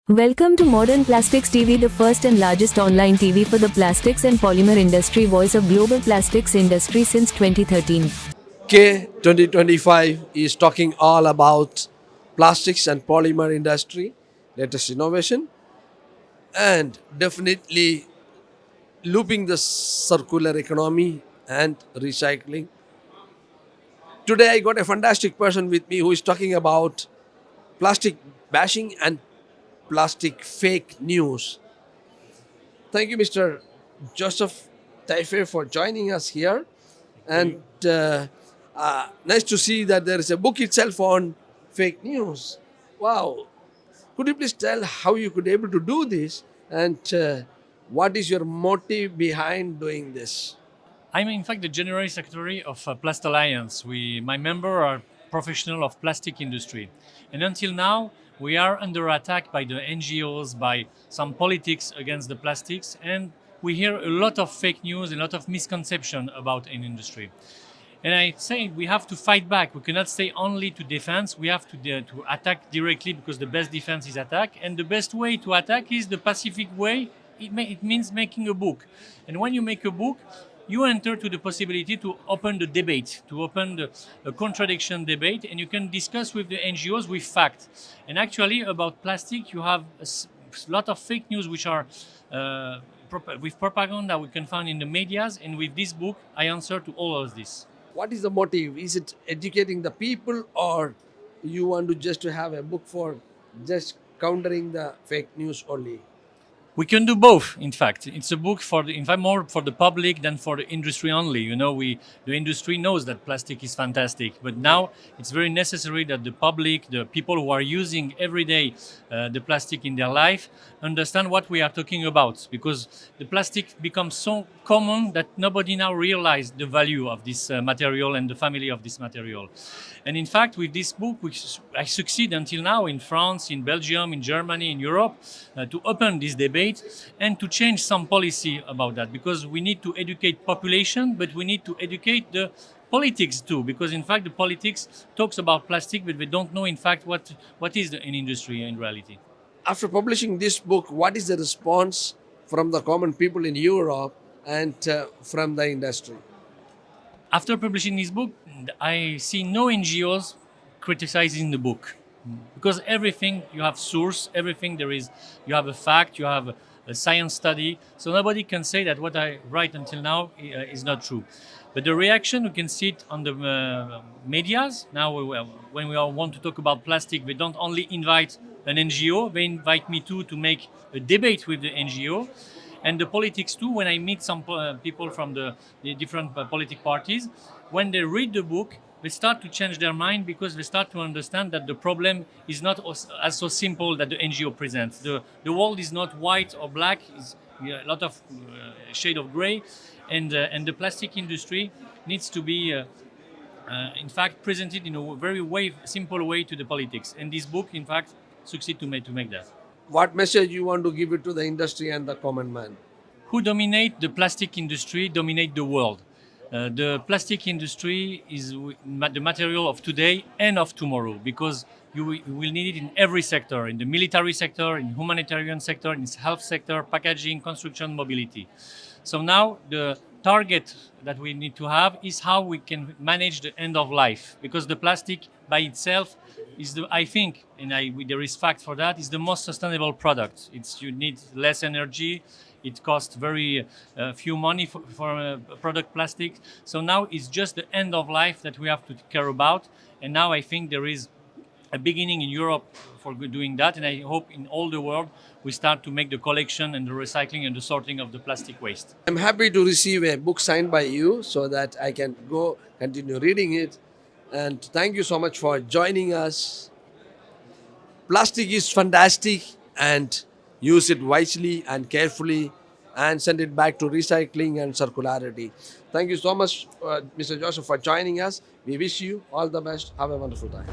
Welcome to Modern Plastics TV, the first and largest online TV for the plastics and polymer industry, voice of global plastics industry since 2013. K 2025 is talking all about plastics and polymer industry, latest innovation, and definitely looping the circular economy and recycling. Today I got a fantastic person with me who is talking about plastic bashing and plastic fake news. Thank you, Mr. Joseph Tavefeh, for joining us here. And nice to see that there is a book itself on fake news. Wow. Could you please tell how you could able to do this and what is your motive behind doing this? I'm in fact the General Secretary of Plastalliance. My member are professional of plastic industry. And until now, we are under attack by the NGOs, by some politics against the plastics, and we hear a lot of fake news, a lot of misconception about an industry. And I say we have to fight back. We cannot stay only to defense. We have to attack directly because the best defense is attack. And the best way to attack is the pacific way. It means making a book. And when you make a book, you enter to the possibility to open the debate, to open a contradiction debate, and you can discuss with the NGOs with fact. And actually, about plastic, you have a lot of fake news which are with propaganda we can find in the medias. And with this book, I answer to all of this. What is the motive? Is it educating the people or you want to just to have a book for just countering the fake news only? We can do both. In fact, it's a book in fact, more for the public than for the industry only. You know, the industry knows that plastic is fantastic, but now it's very necessary that the public, the people who are using every day the plastic in their life, understand what we are talking about. Because the plastic becomes so common that nobody now realizes the value of this material and the family of this material. And in fact, with this book, which I succeed until now in France, in Belgium, in Germany, in Europe, to open this debate and to change some policy about that, because we need to educate population, but we need to educate the politics too, because in fact the politics talks about plastic, but we don't know in fact what is an industry in reality. After publishing this book, what is the response from the common people in Europe and from the industry? After publishing this book, I see no NGOs criticizing the book, because everything you have source, everything you have a fact, you have a science study, so nobody can say that what I write until now is not true. But the reaction, you can see it on the medias. Now, when we all want to talk about plastic, we don't only invite an NGO, they invite me too to make a debate with the NGO. And the politics too, when I meet some people from the different political parties, when they read the book, they start to change their mind, because they start to understand that the problem is not as so simple that the NGO presents. The world is not white or black, it's a lot of shade of gray, and the plastic industry needs to be in fact presented in a very simple way to the politics. And this book, in fact, succeeds to make that. What message you want to give it to the industry and the common man? Who dominate the plastic industry dominate the world. The plastic industry is the material of today and of tomorrow, because you will need it in every sector, in the military sector, in humanitarian sector, in health sector, packaging, construction, mobility. So now the target that we need to have is how we can manage the end of life, because the plastic by itself is I think, and there is fact for that, is the most sustainable product. You need less energy. It costs very few money for product plastic. So now it's just the end of life that we have to care about. And now I think there is a beginning in Europe for doing that. And I hope in all the world we start to make the collection and the recycling and the sorting of the plastic waste. I'm happy to receive a book signed by you so that I can go continue reading it. And thank you so much for joining us. Plastic is fantastic, and use it wisely and carefully and send it back to recycling and circularity. Thank you so much, Mr. Joseph, for joining us. We wish you all the best. Have a wonderful time.